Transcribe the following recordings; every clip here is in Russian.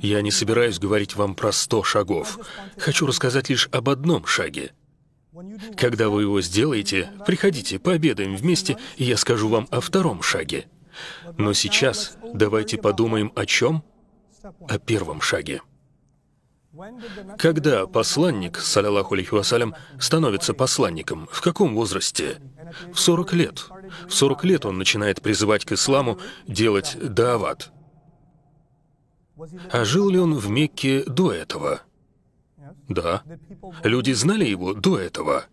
Я не собираюсь говорить вам про 100 шагов. Хочу рассказать лишь об одном шаге. Когда вы его сделаете, приходите, пообедаем вместе, и я скажу вам о втором шаге. Но сейчас давайте подумаем о чем? О первом шаге. Когда посланник, саллаллаху алейхи вассалям, становится посланником, в каком возрасте? В 40 лет. В 40 лет он начинает призывать к исламу, делать даават. А жил ли он в Мекке до этого? Да. Люди знали его до этого.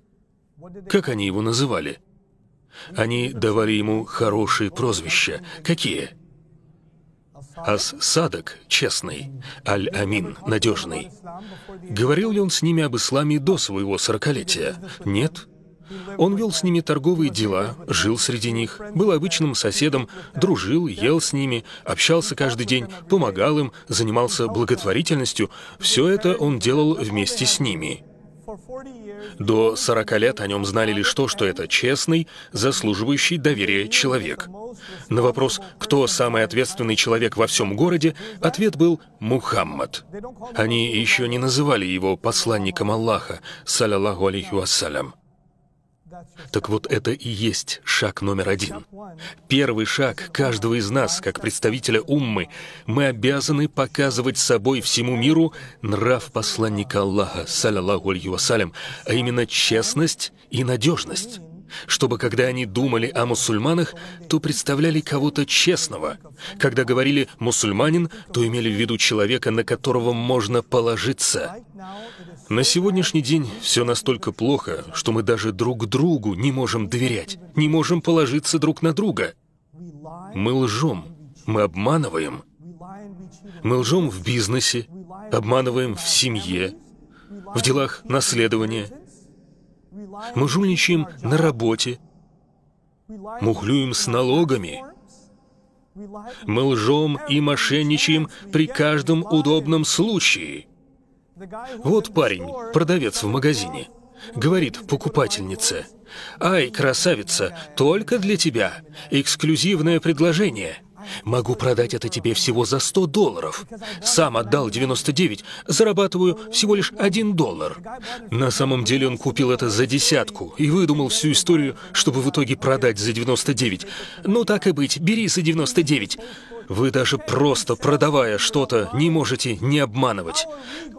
Как они его называли? Они давали ему хорошие прозвища. Какие? Ас-Садак – честный, Аль-Амин – надежный. Говорил ли он с ними об исламе до своего 40-летия? Нет. Он вел с ними торговые дела, жил среди них, был обычным соседом, дружил, ел с ними, общался каждый день, помогал им, занимался благотворительностью. Все это он делал вместе с ними. До 40 лет о нем знали лишь то, что это честный, заслуживающий доверия человек. На вопрос, кто самый ответственный человек во всем городе, ответ был Мухаммад. Они еще не называли его посланником Аллаха, саллаллаху алейхи вассалям. Так вот, это и есть шаг номер один. Первый шаг каждого из нас, как представителя уммы, мы обязаны показывать собой всему миру нрав посланника Аллаха, саллаллаху алейхи вассалям, а именно честность и надежность. Чтобы, когда они думали о мусульманах, то представляли кого-то честного. Когда говорили «мусульманин», то имели в виду человека, на которого можно положиться. На сегодняшний день все настолько плохо, что мы даже друг другу не можем доверять, не можем положиться друг на друга. Мы лжем, мы обманываем. Мы лжем в бизнесе, обманываем в семье, в делах наследования. Мы жульничаем на работе, мухлюем с налогами. Мы лжем и мошенничаем при каждом удобном случае. Вот парень, продавец в магазине, говорит покупательнице: «Ай, красавица, только для тебя, эксклюзивное предложение. Могу продать это тебе всего за $100. Сам отдал 99, зарабатываю всего лишь $1. На самом деле он купил это за 10 и выдумал всю историю, чтобы в итоге продать за 99. Ну так и быть, бери за 99. Вы даже просто продавая что-то не можете не обманывать.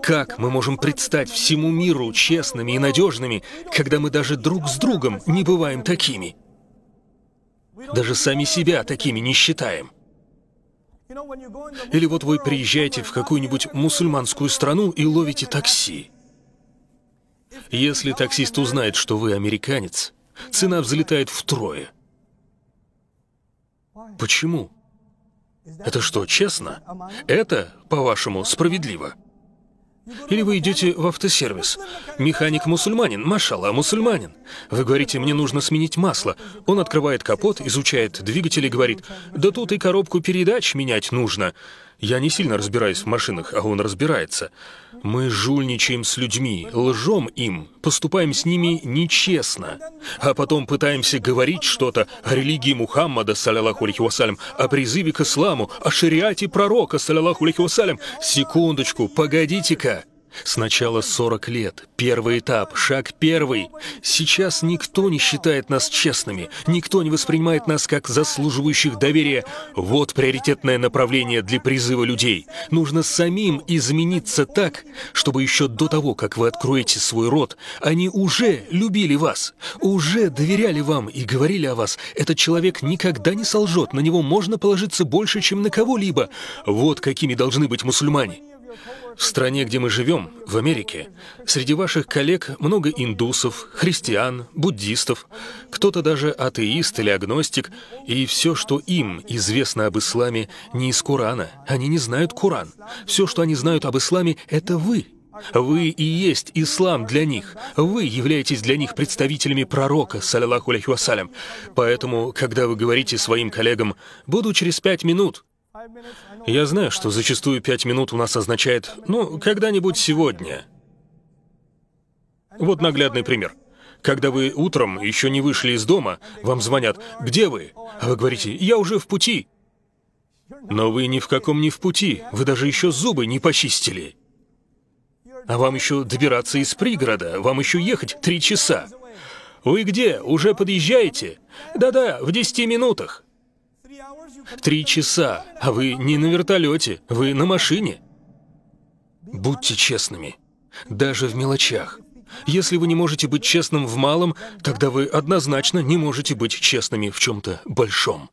Как мы можем предстать всему миру честными и надежными, когда мы даже друг с другом не бываем такими? Даже сами себя такими не считаем. Или вот вы приезжаете в какую-нибудь мусульманскую страну и ловите такси. Если таксист узнает, что вы американец, цена взлетает втрое. Почему? Это что, честно? Это, по-вашему, справедливо? Или вы идете в автосервис. Механик мусульманин, машалла, мусульманин. Вы говорите, мне нужно сменить масло. Он открывает капот, изучает двигатель и говорит: да тут и коробку передач менять нужно. Я не сильно разбираюсь в машинах, а он разбирается. Мы жульничаем с людьми, лжем им, поступаем с ними нечестно, а потом пытаемся говорить что-то о религии Мухаммада, саллаллаху алейхи вассалям, о призыве к исламу, о шариате пророка, саллаллаху алейхи вассалям. Секундочку, погодите-ка. Сначала 40 лет, первый этап, шаг первый. Сейчас никто не считает нас честными, никто не воспринимает нас как заслуживающих доверия. Вот приоритетное направление для призыва людей. Нужно самим измениться так, чтобы еще до того, как вы откроете свой рот, они уже любили вас, уже доверяли вам и говорили о вас. Этот человек никогда не солжет, на него можно положиться больше, чем на кого-либо. Вот какими должны быть мусульмане. В стране, где мы живем, в Америке, среди ваших коллег много индусов, христиан, буддистов, кто-то даже атеист или агностик, и все, что им известно об исламе, не из Корана. Они не знают Коран. Все, что они знают об исламе, это вы. Вы и есть ислам для них. Вы являетесь для них представителями пророка, саллаллаху алейхи вассалям. Поэтому, когда вы говорите своим коллегам: «Буду через 5 минут», я знаю, что зачастую 5 минут у нас означает «ну, когда-нибудь сегодня». Вот наглядный пример. Когда вы утром еще не вышли из дома, вам звонят: «Где вы?» А вы говорите: «Я уже в пути». Но вы ни в каком не в пути, вы даже еще зубы не почистили. А вам еще добираться из пригорода, вам еще ехать 3 часа. Вы где? Уже подъезжаете? Да-да, в 10 минутах. 3 часа, а вы не на вертолете, вы на машине. Будьте честными, даже в мелочах. Если вы не можете быть честным в малом, тогда вы однозначно не можете быть честными в чем-то большом.